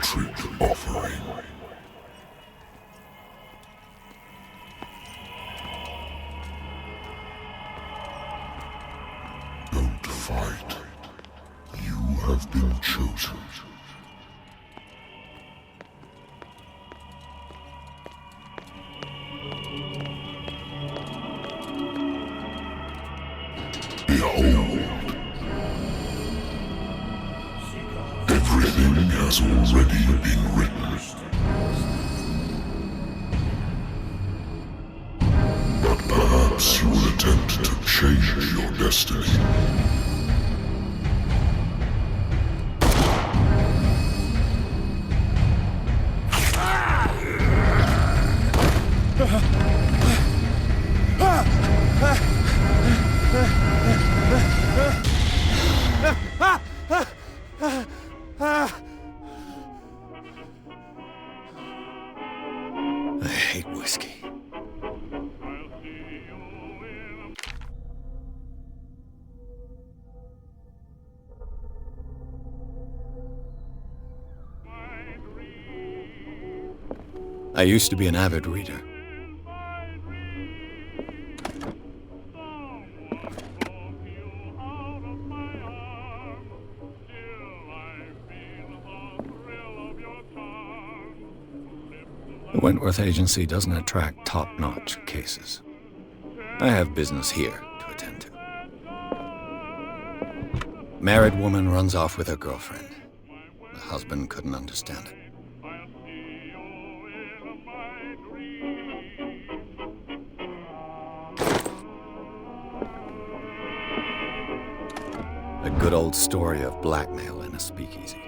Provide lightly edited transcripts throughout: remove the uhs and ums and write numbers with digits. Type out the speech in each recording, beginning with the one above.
putrid offering. Don't fight. You have been chosen. Behold. Everything has already been written. But perhaps you will attempt to change your destiny. I hate whiskey. I used to be an avid reader. The Wentworth Agency doesn't attract top-notch cases. I have business here to attend to. Married woman runs off with her girlfriend. The husband couldn't understand it. A good old story of blackmail in a speakeasy.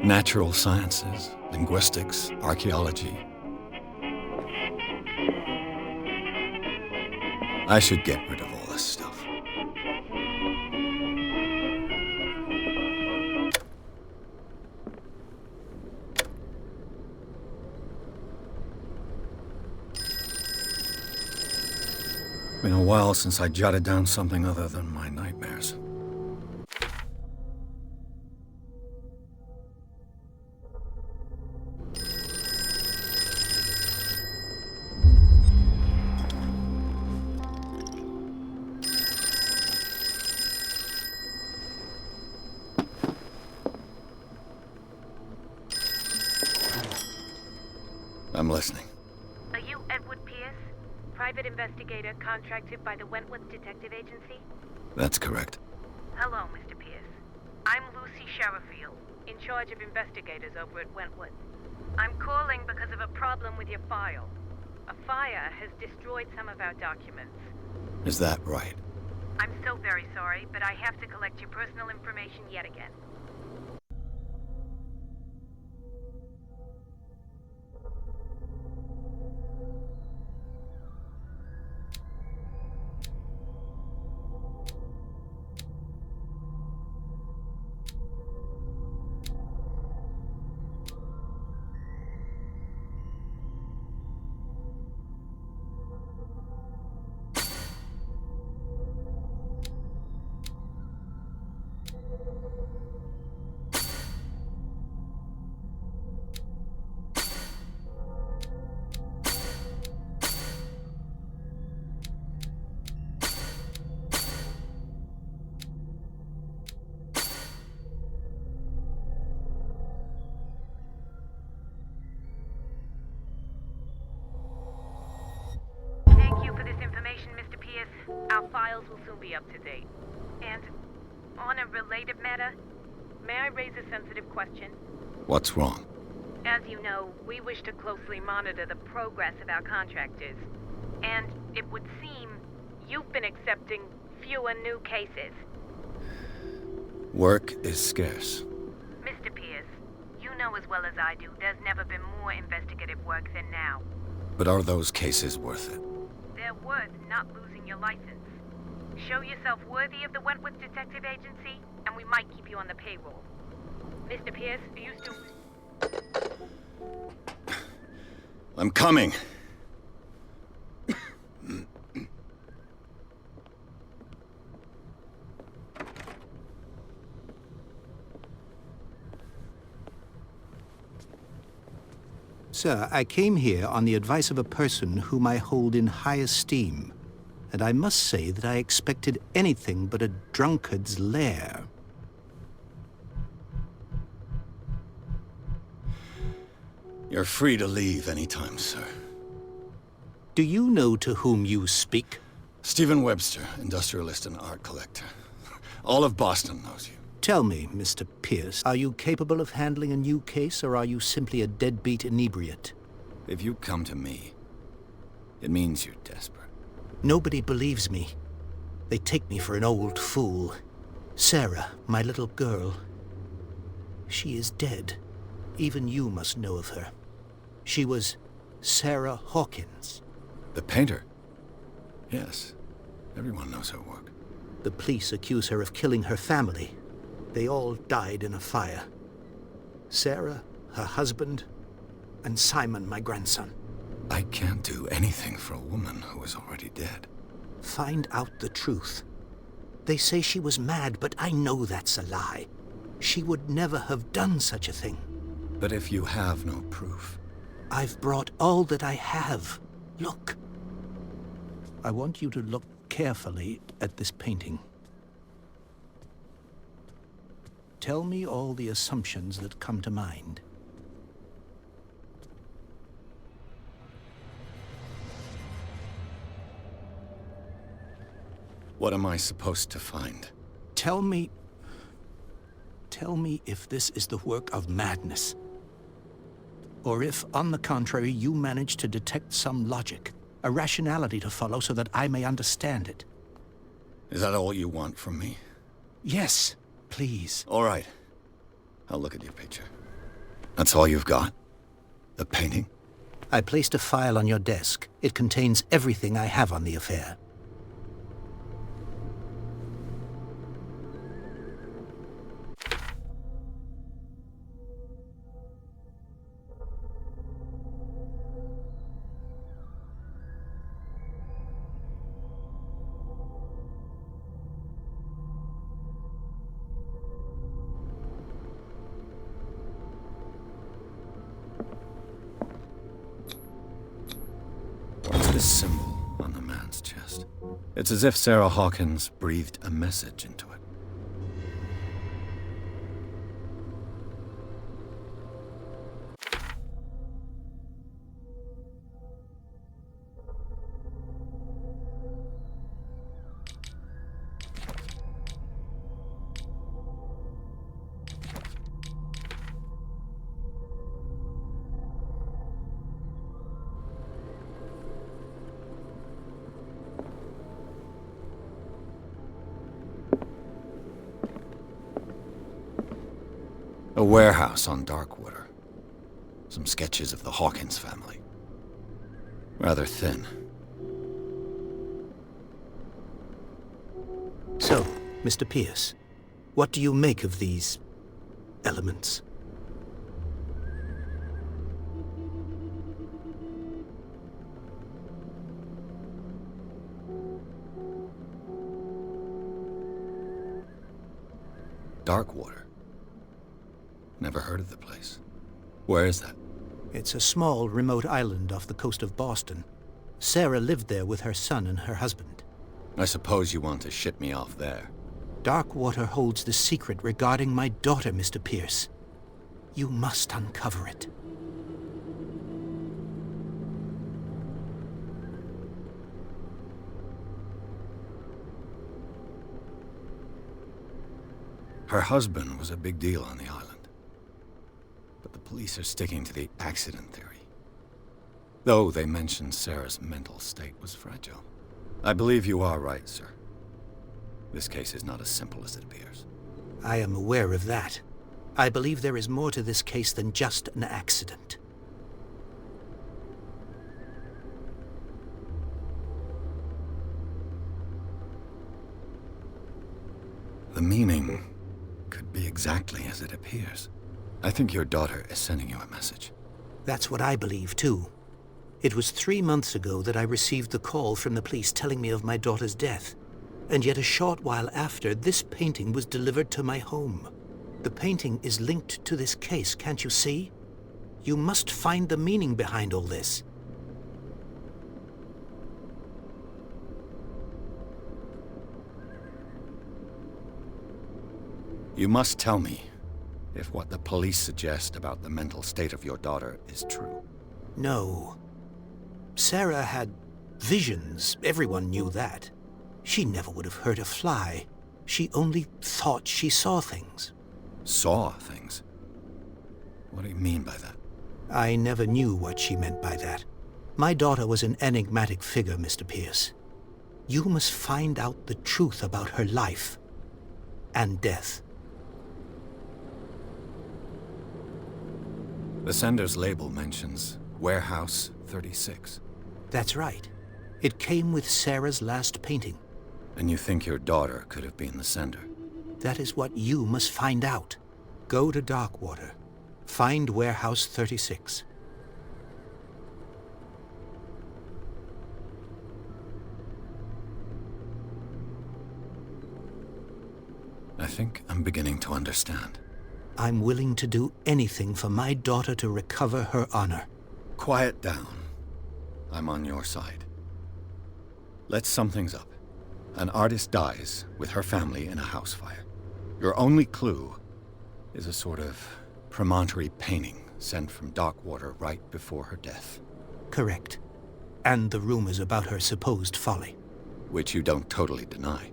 Natural sciences, linguistics, archaeology. I should get rid of all this stuff. Been a while since I jotted down something other than my nightmares. I'm listening. Are you Edward Pierce, private investigator contracted by the Wentworth Detective Agency? That's correct. Hello, Mr. Pierce. I'm Lucy Sherrifield, in charge of investigators over at Wentworth. I'm calling because of a problem with your file. A fire has destroyed some of our documents. Is that right? I'm so very sorry, but I have to collect your personal information yet again. Thank you for this information, Mr. Pierce. Our files will soon be up to date. And on a related matter, may I raise a sensitive question? What's wrong? As you know, we wish to closely monitor the progress of our contractors. And it would seem you've been accepting fewer new cases. Work is scarce. Mr. Pierce, you know as well as I do, there's never been more investigative work than now. But are those cases worth it? They're worth not losing your license. Show yourself worthy of the Wentworth Detective Agency, and we might keep you on the payroll. Mr. Pierce, are you still... I'm coming. Sir, I came here on the advice of a person whom I hold in high esteem, and I must say that I expected anything but a drunkard's lair. You're free to leave anytime, sir. Do you know to whom you speak? Stephen Webster, industrialist and art collector. All of Boston knows you. Tell me, Mr. Pierce, are you capable of handling a new case, or are you simply a deadbeat inebriate? If you come to me, it means you're desperate. Nobody believes me. They take me for an old fool. Sarah, my little girl, she is dead. Even you must know of her. She was Sarah Hawkins. The painter? Yes. Everyone knows her work. The police accuse her of killing her family. They all died in a fire. Sarah, her husband, and Simon, my grandson. I can't do anything for a woman who is already dead. Find out the truth. They say she was mad, but I know that's a lie. She would never have done such a thing. But if you have no proof... I've brought all that I have. Look. I want you to look carefully at this painting. Tell me all the assumptions that come to mind. What am I supposed to find? Tell me if this is the work of madness. Or if, on the contrary, you manage to detect some logic, a rationality to follow so that I may understand it. Is that all you want from me? Yes, please. All right. I'll look at your picture. That's all you've got? The painting? I placed a file on your desk. It contains everything I have on the affair. What's this symbol on the man's chest? It's as if Sarah Hawkins breathed a message into it. A warehouse on Darkwater. Some sketches of the Hawkins family. Rather thin. So, Mr. Pierce, what do you make of these elements? Darkwater. Never heard of the place. Where is that? It's a small, remote island off the coast of Boston. Sarah lived there with her son and her husband. I suppose you want to ship me off there. Darkwater holds the secret regarding my daughter, Mr. Pierce. You must uncover it. Her husband was a big deal on the island. But the police are sticking to the accident theory. Though they mentioned Sarah's mental state was fragile. I believe you are right, sir. This case is not as simple as it appears. I am aware of that. I believe there is more to this case than just an accident. The meaning could be exactly as it appears. I think your daughter is sending you a message. That's what I believe, too. It was 3 months ago that I received the call from the police telling me of my daughter's death. And yet a short while after, this painting was delivered to my home. The painting is linked to this case, can't you see? You must find the meaning behind all this. You must tell me if what the police suggest about the mental state of your daughter is true. No. Sarah had visions. Everyone knew that. She never would have hurt a fly. She only thought she saw things. Saw things? What do you mean by that? I never knew what she meant by that. My daughter was an enigmatic figure, Mr. Pierce. You must find out the truth about her life and death. The sender's label mentions Warehouse 36. That's right. It came with Sarah's last painting. And you think your daughter could have been the sender? That is what you must find out. Go to Darkwater. Find Warehouse 36. I think I'm beginning to understand. I'm willing to do anything for my daughter to recover her honor. Quiet down. I'm on your side. Let's sum things up. An artist dies with her family in a house fire. Your only clue is a sort of promontory painting sent from Darkwater right before her death. Correct. And the rumors about her supposed folly. Which you don't totally deny.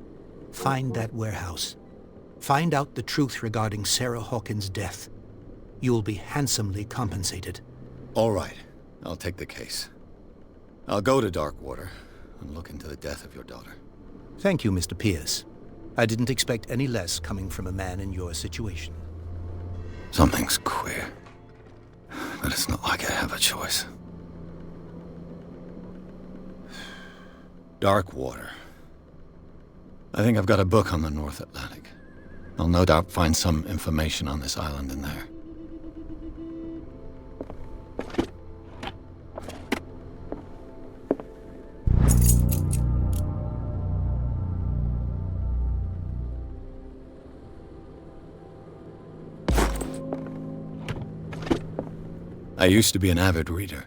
Find that warehouse. Find out the truth regarding Sarah Hawkins' death. You'll be handsomely compensated. All right. I'll take the case. I'll go to Darkwater and look into the death of your daughter. Thank you, Mr. Pierce. I didn't expect any less coming from a man in your situation. Something's queer. But it's not like I have a choice. Darkwater. I think I've got a book on the North Atlantic. I'll no doubt find some information on this island in there. I used to be an avid reader.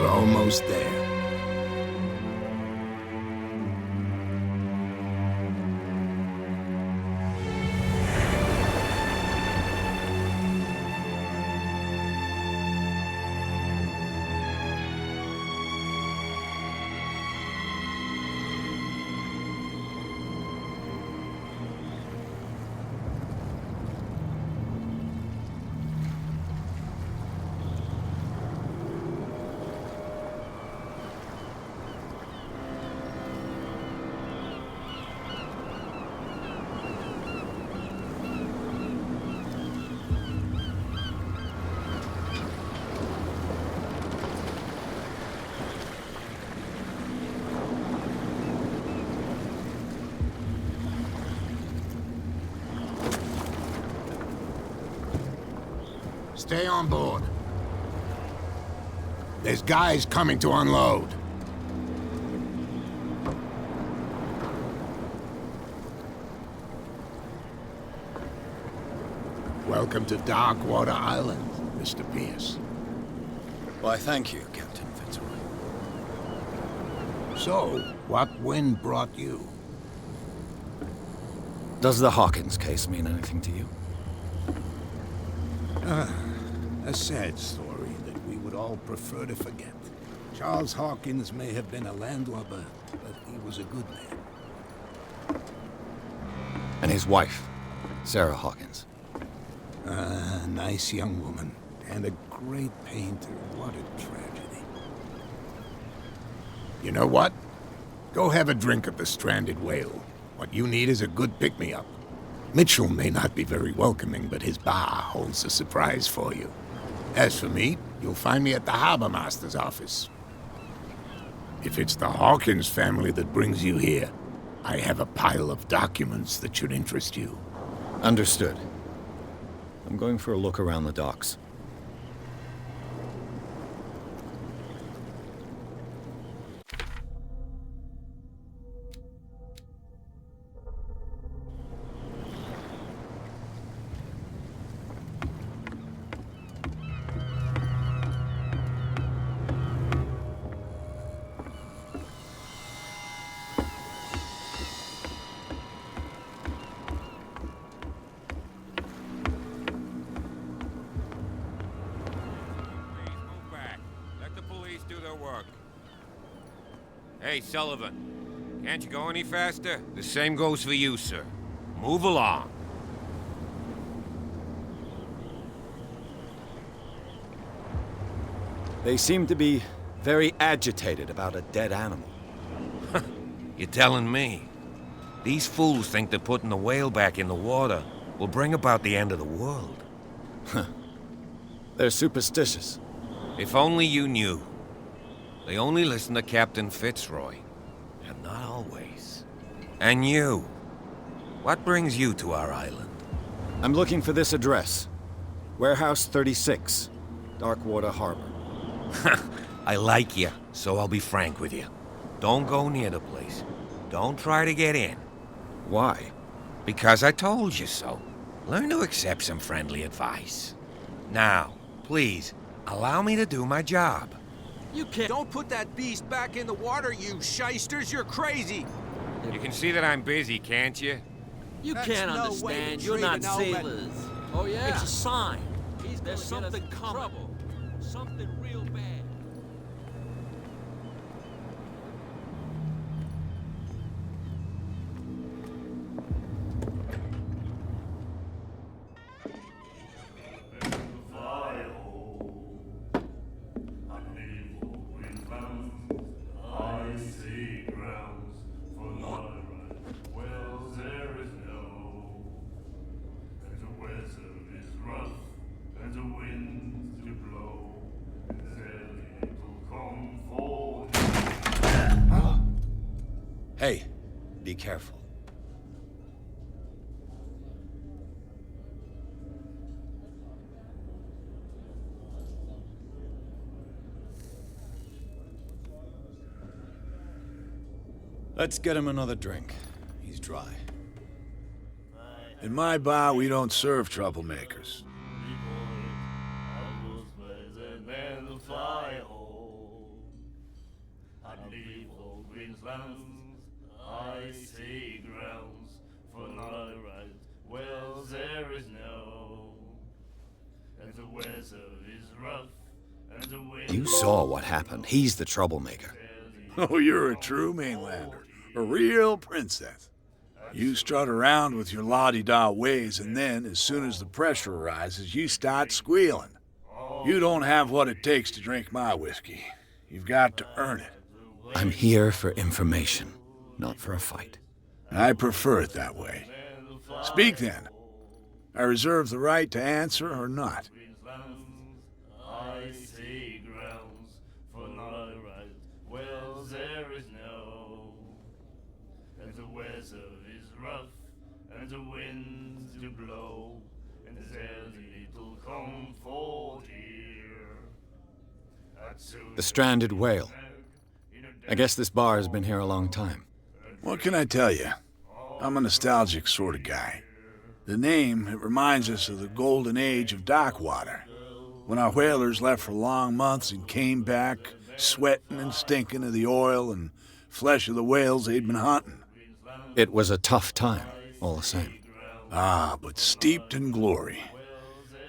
Almost there. Stay on board. There's guys coming to unload. Welcome to Darkwater Island, Mr. Pierce. Why, thank you, Captain Fitzroy. So, what wind brought you? Does the Hawkins case mean anything to you? A sad story that we would all prefer to forget. Charles Hawkins may have been a landlubber, but he was a good man. And his wife, Sarah Hawkins. A nice young woman, and a great painter. What a tragedy. You know what? Go have a drink at the Stranded Whale. What you need is a good pick-me-up. Mitchell may not be very welcoming, but his bar holds a surprise for you. As for me, you'll find me at the Harbor Master's office. If it's the Hawkins family that brings you here, I have a pile of documents that should interest you. Understood. I'm going for a look around the docks. Hey, Sullivan. Can't you go any faster? The same goes for you, sir. Move along. They seem to be very agitated about a dead animal. You're telling me? These fools think that putting the whale back in the water will bring about the end of the world. They're superstitious. If only you knew. They only listen to Captain Fitzroy. And not always. And you. What brings you to our island? I'm looking for this address. Warehouse 36, Darkwater Harbor. I like you, so I'll be frank with you. Don't go near the place. Don't try to get in. Why? Because I told you so. Learn to accept some friendly advice. Now, please, allow me to do my job. You can't. Don't put that beast back in the water, you shysters. You're crazy. You can see that I'm busy, can't you? You can't understand. You're not sailors. Oh, yeah. It's a sign. There's something coming. Trouble. Something real bad. Hey, be careful. Let's get him another drink. He's dry. In my bar, we don't serve troublemakers. I see grounds for not right. Well, there is no, and the weather is rough, and the wind. You saw what happened. He's the troublemaker. Oh, you're a true mainlander. A real princess. You strut around with your la-di-da ways, and then, as soon as the pressure arises, you start squealing. You don't have what it takes to drink my whiskey. You've got to earn it. I'm here for information, not for a fight. I prefer it that way. Speak then. I reserve the right to answer or not. I see grounds for not right. Well, there is no, and the weather is rough, and the winds do blow, and there's little comfort here. The stranded whale. I guess this bar has been here a long time. What can I tell you? I'm a nostalgic sort of guy. The name, it reminds us of the golden age of dock water, when our whalers left for long months and came back sweating and stinking of the oil and flesh of the whales they'd been hunting. It was a tough time, all the same. Ah, but steeped in glory.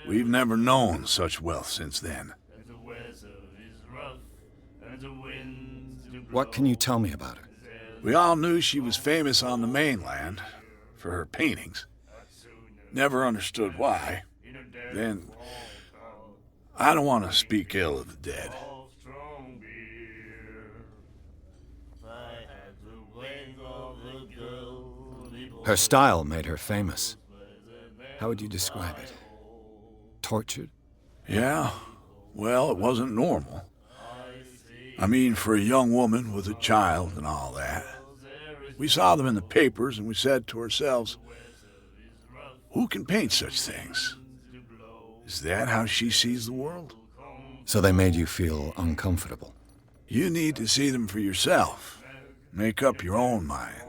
We've never known such wealth since then. What can you tell me about her? We all knew she was famous on the mainland for her paintings. Never understood why. Then, I don't want to speak ill of the dead. Her style made her famous. How would you describe it? Tortured? Yeah, well, it wasn't normal. I mean, for a young woman with a child and all that. We saw them in the papers and we said to ourselves, who can paint such things? Is that how she sees the world? So they made you feel uncomfortable. You need to see them for yourself. Make up your own mind.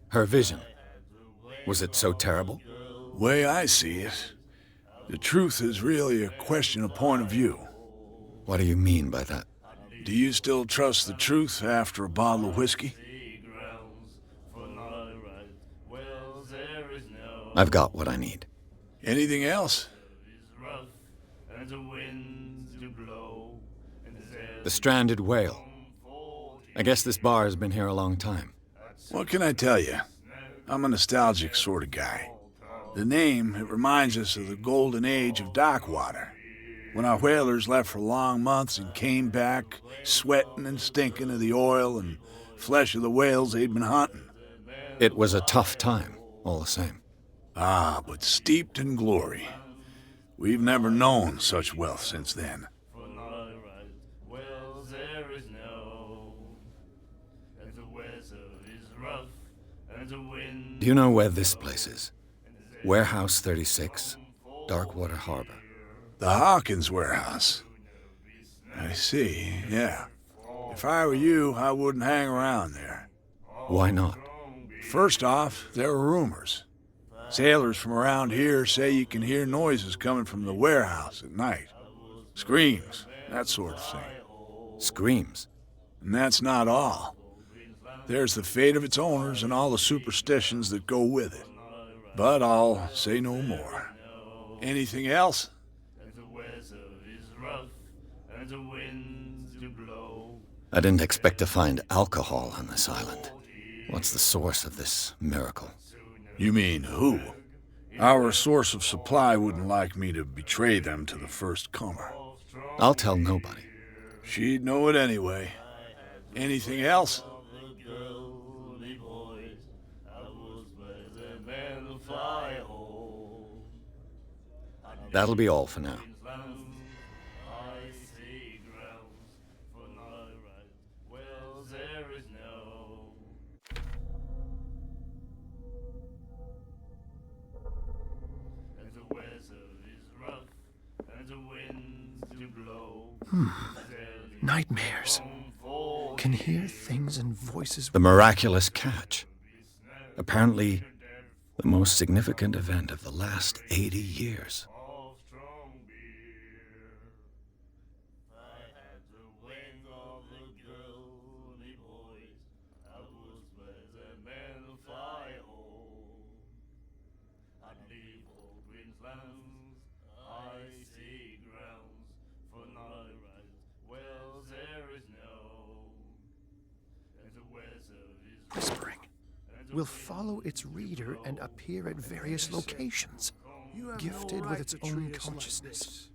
Her vision. Was it so terrible? Way I see it, the truth is really a question of point of view. What do you mean by that? Do you still trust the truth after a bottle of whiskey? I've got what I need. Anything else? The stranded whale. I guess this bar has been here a long time. What can I tell you? I'm a nostalgic sort of guy. The name, it reminds us of the golden age of dock water, when our whalers left for long months and came back sweating and stinking of the oil and flesh of the whales they'd been hunting. It was a tough time, all the same. Ah, but steeped in glory. We've never known such wealth since then. Do you know where this place is? Warehouse 36, Darkwater Harbor. The Hawkins warehouse. I see, yeah. If I were you, I wouldn't hang around there. Why not? First off, there are rumors. Sailors from around here say you can hear noises coming from the warehouse at night. Screams, that sort of thing. Screams? And that's not all. There's the fate of its owners and all the superstitions that go with it. But I'll say no more. Anything else? I didn't expect to find alcohol on this island. What's the source of this miracle? You mean who? Our source of supply wouldn't like me to betray them to the first comer. I'll tell nobody. She'd know it anyway. Anything else? That'll be all for now. Nightmares. Can hear things and voices. The miraculous catch. Apparently, the most significant event of the last 80 years. Whispering will follow its reader and appear at various locations, gifted with its own consciousness,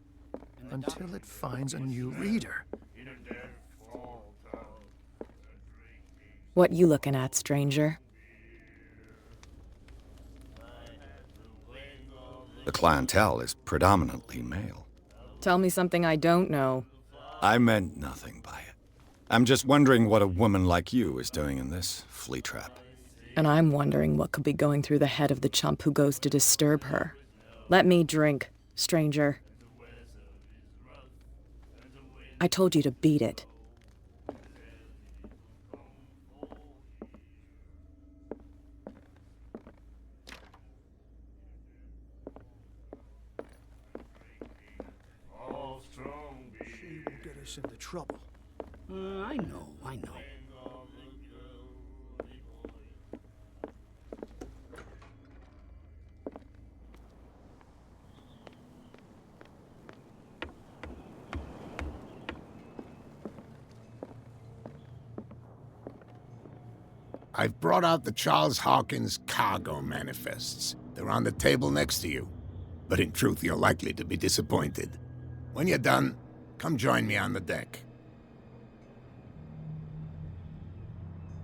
until it finds a new reader. What you looking at, stranger? The clientele is predominantly male. Tell me something I don't know. I meant nothing by it. I'm just wondering what a woman like you is doing in this flea trap. And I'm wondering what could be going through the head of the chump who goes to disturb her. Let me drink, stranger. I told you to beat it. She will get us into trouble. I know. I've brought out the Charles Hawkins cargo manifests. They're on the table next to you. But in truth, you're likely to be disappointed. When you're done, come join me on the deck.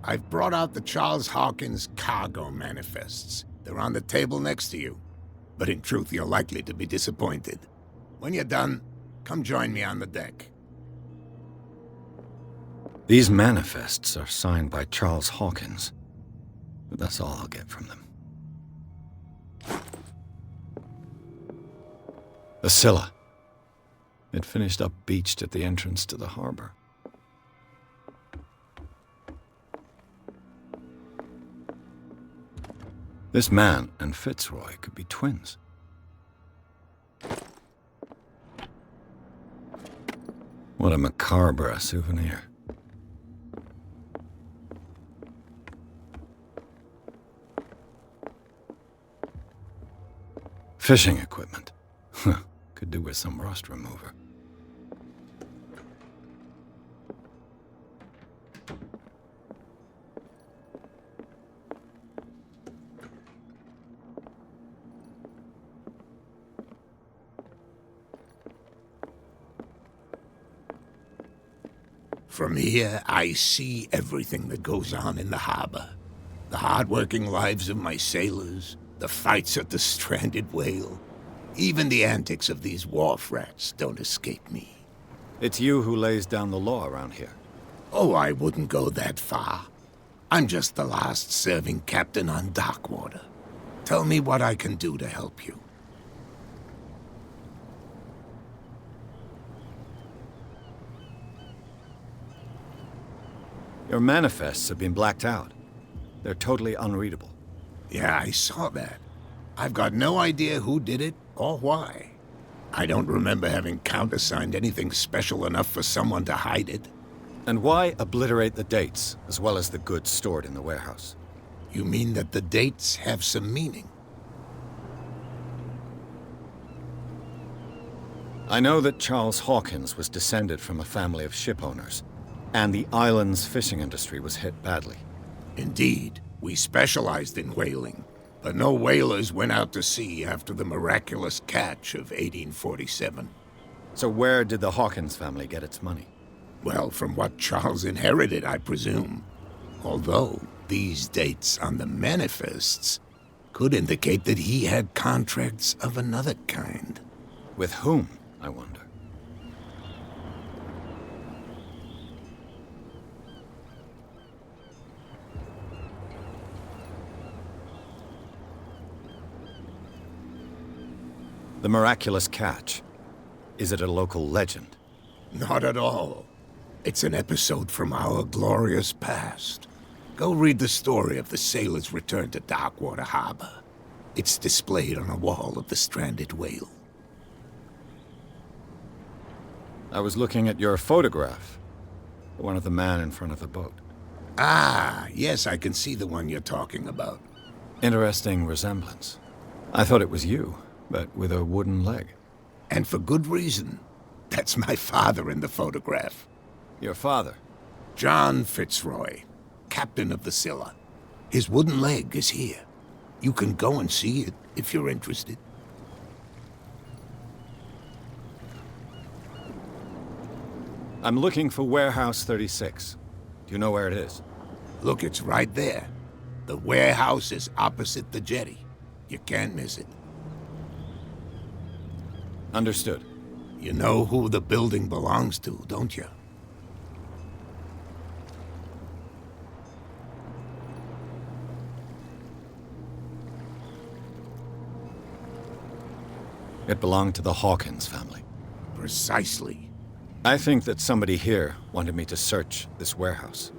I've brought out the Charles Hawkins cargo manifests. They're on the table next to you. But in truth, you're likely to be disappointed. When you're done, come join me on the deck. These manifests are signed by Charles Hawkins, but that's all I'll get from them. The Scylla. It finished up beached at the entrance to the harbor. This man and Fitzroy could be twins. What a macabre souvenir. Fishing equipment. Could do with some rust remover. From here, I see everything that goes on in the harbor. The hard-working lives of my sailors, the fights at the stranded whale. Even the antics of these wharf rats don't escape me. It's you who lays down the law around here. Oh, I wouldn't go that far. I'm just the last serving captain on Darkwater. Tell me what I can do to help you. Your manifests have been blacked out. They're totally unreadable. Yeah, I saw that. I've got no idea who did it or why. I don't remember having countersigned anything special enough for someone to hide it. And why obliterate the dates, as well as the goods stored in the warehouse? You mean that the dates have some meaning? I know that Charles Hawkins was descended from a family of ship owners, and the island's fishing industry was hit badly. Indeed, we specialized in whaling, but no whalers went out to sea after the miraculous catch of 1847. So where did the Hawkins family get its money? Well, from what Charles inherited, I presume. Although, these dates on the manifests could indicate that he had contracts of another kind. With whom, I wonder? The miraculous catch. Is it a local legend? Not at all. It's an episode from our glorious past. Go read the story of the sailor's return to Darkwater Harbor. It's displayed on a wall of the stranded whale. I was looking at your photograph. The one of the man in front of the boat. Ah, yes, I can see the one you're talking about. Interesting resemblance. I thought it was you, but with a wooden leg. And for good reason. That's my father in the photograph. Your father? John Fitzroy, captain of the Scylla. His wooden leg is here. You can go and see it if you're interested. I'm looking for Warehouse 36. Do you know where it is? Look, it's right there. The warehouse is opposite the jetty. You can't miss it. Understood. You know who the building belongs to, don't you? It belonged to the Hawkins family. Precisely. I think that somebody here wanted me to search this warehouse.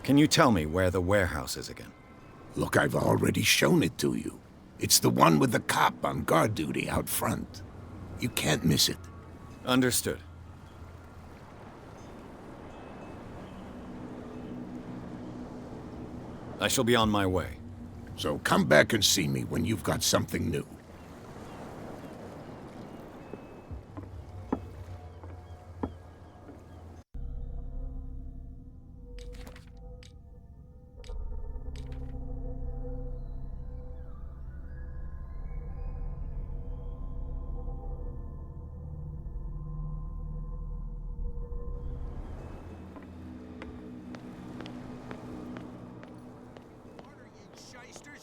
Can you tell me where the warehouse is again? Look, I've already shown it to you. It's the one with the cop on guard duty out front. You can't miss it. Understood. I shall be on my way. So come back and see me when you've got something new.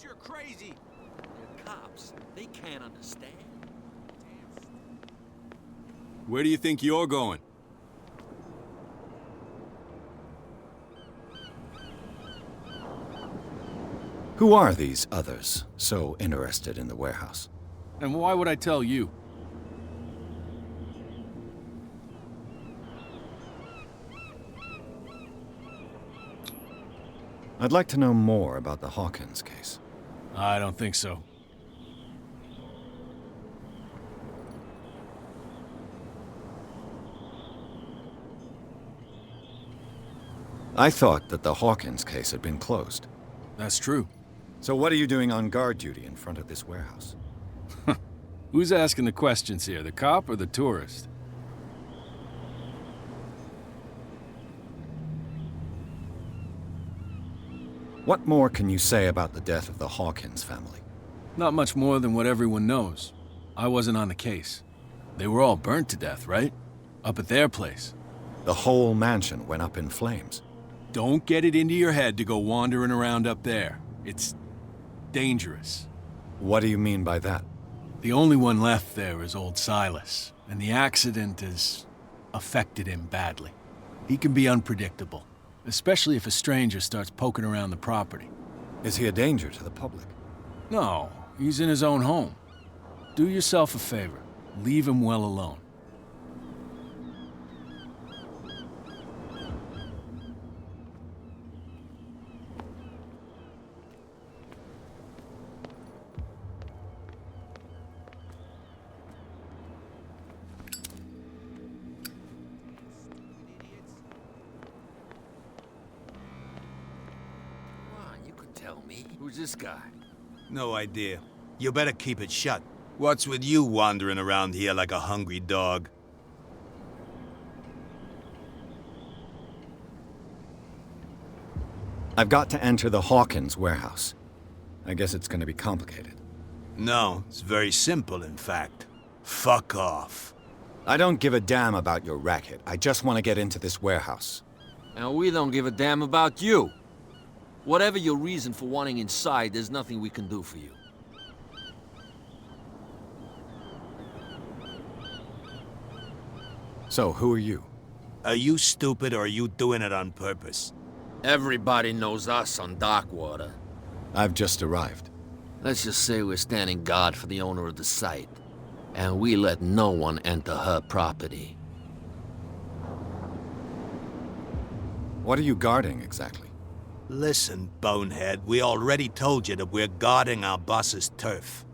You're crazy. They're cops. They can't understand. Where do you think you're going? Who are these others so interested in the warehouse? And why would I tell you? I'd like to know more about the Hawkins case. I don't think so. I thought that the Hawkins case had been closed. That's true. So what are you doing on guard duty in front of this warehouse? Who's asking the questions here, the cop or the tourist? What more can you say about the death of the Hawkins family? Not much more than what everyone knows. I wasn't on the case. They were all burnt to death, right? Up at their place. The whole mansion went up in flames. Don't get it into your head to go wandering around up there. It's dangerous. What do you mean by that? The only one left there is old Silas, and the accident has affected him badly. He can be unpredictable, especially if a stranger starts poking around the property. Is he a danger to the public? No, he's in his own home. Do yourself a favor. Leave him well alone. Who's this guy? No idea. You better keep it shut. What's with you wandering around here like a hungry dog? I've got to enter the Hawkins warehouse. I guess it's going to be complicated. No, it's very simple, in fact. Fuck off. I don't give a damn about your racket. I just want to get into this warehouse. And we don't give a damn about you. Whatever your reason for wanting inside, there's nothing we can do for you. So, who are you? Are you stupid or are you doing it on purpose? Everybody knows us on Darkwater. I've just arrived. Let's just say we're standing guard for the owner of the site. And we let no one enter her property. What are you guarding, exactly? Listen, bonehead, we already told you that we're guarding our boss's turf.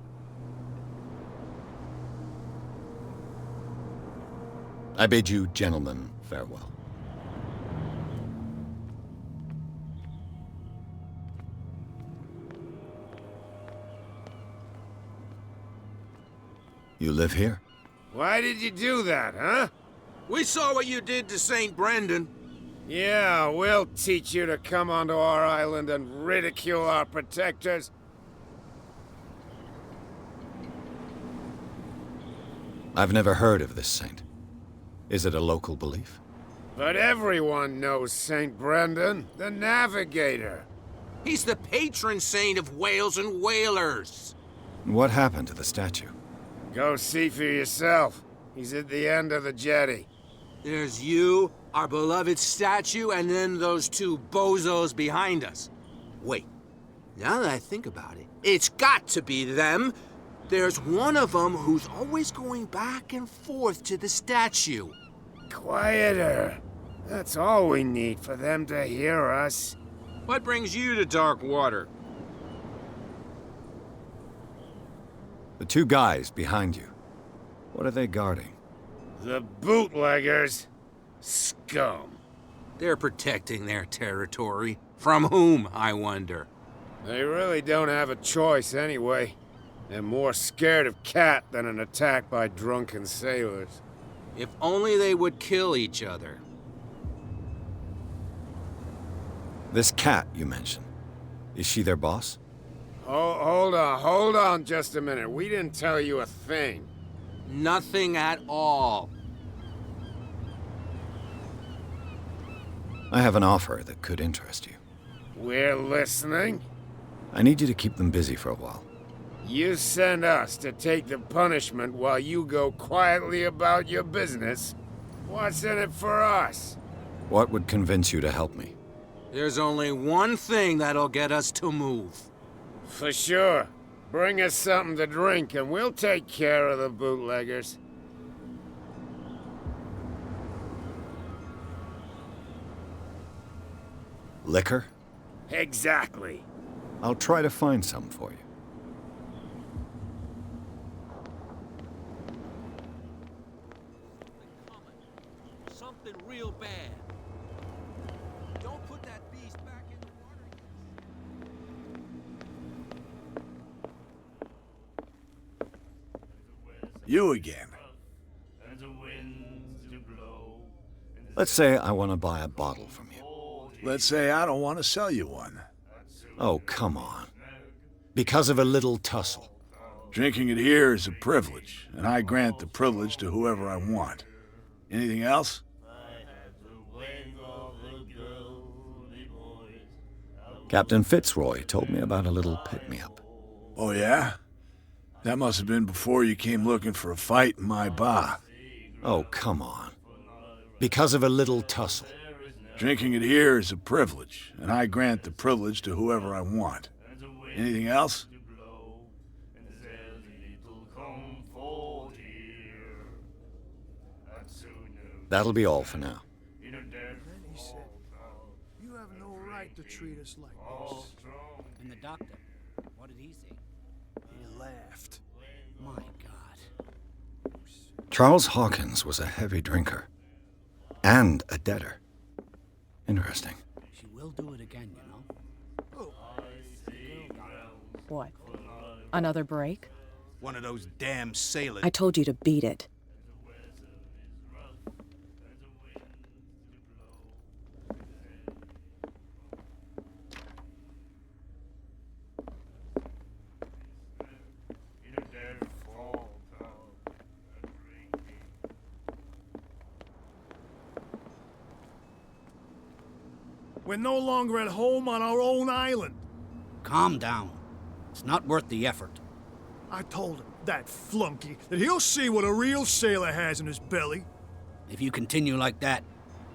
I bid you gentlemen farewell. You live here? Why did you do that, huh? We saw what you did to St. Brendan. Yeah, we'll teach you to come onto our island and ridicule our protectors. I've never heard of this saint. Is it a local belief? But everyone knows St. Brendan, the navigator. He's the patron saint of whales and whalers. What happened to the statue? Go see for yourself. He's at the end of the jetty. There's you, our beloved statue, and then those two bozos behind us. Wait, Now that I think about it, it's got to be them. There's one of them who's always going back and forth to the statue. Quieter. That's all we need for them to hear us. What brings you to dark water? The two guys behind you. What are they guarding? The bootleggers. Scum. They're protecting their territory. From whom, I wonder? They really don't have a choice anyway. They're more scared of Cat than an attack by drunken sailors. If only they would kill each other. This Cat you mentioned, is she their boss? Hold on just a minute. We didn't tell you a thing. Nothing at all. I have an offer that could interest you. We're listening. I need you to keep them busy for a while. You send us to take the punishment while you go quietly about your business. What's in it for us? What would convince you to help me? There's only one thing that'll get us to move. For sure. Bring us something to drink and we'll take care of the bootleggers. Liquor? Exactly. I'll try to find some for you. Something real bad. Don't put that beast back in the water. You again. Let's say I want to buy a bottle from you. Let's say I don't want to sell you one. Oh, come on. Because of a little tussle. Drinking it here is a privilege, and I grant the privilege to whoever I want. Anything else? Captain Fitzroy told me about a little pick-me-up. Oh, yeah? That must have been before you came looking for a fight in my bar. Oh, come on. Because of a little tussle. Drinking it here is a privilege, and I grant the privilege to whoever I want. Anything else? That'll be all for now. Then he said, "You have no right to treat us like this." And the doctor, what did he say? He laughed. My God. Charles Hawkins was a heavy drinker. And a debtor. Interesting. She will do it again, you know. What? Another break? One of those damn sailors. I told you to beat it. We're no longer at home on our own island. Calm down. It's not worth the effort. I told him, that flunky, that he'll see what a real sailor has in his belly. If you continue like that,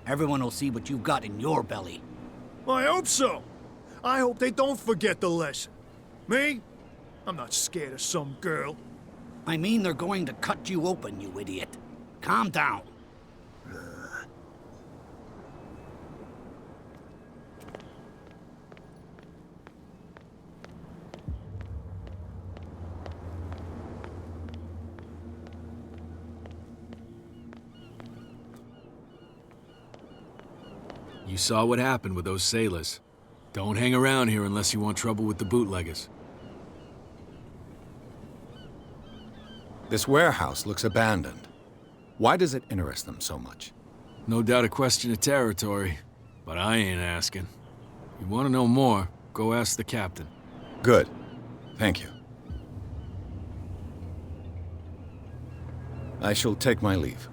everyone will see what you've got in your belly. I hope so. I hope they don't forget the lesson. Me? I'm not scared of some girl. I mean they're going to cut you open, you idiot. Calm down. You saw what happened with those sailors. Don't hang around here unless you want trouble with the bootleggers. This warehouse looks abandoned. Why does it interest them so much? No doubt a question of territory, but I ain't asking. You want to know more, go ask the captain. Good. Thank you. I shall take my leave.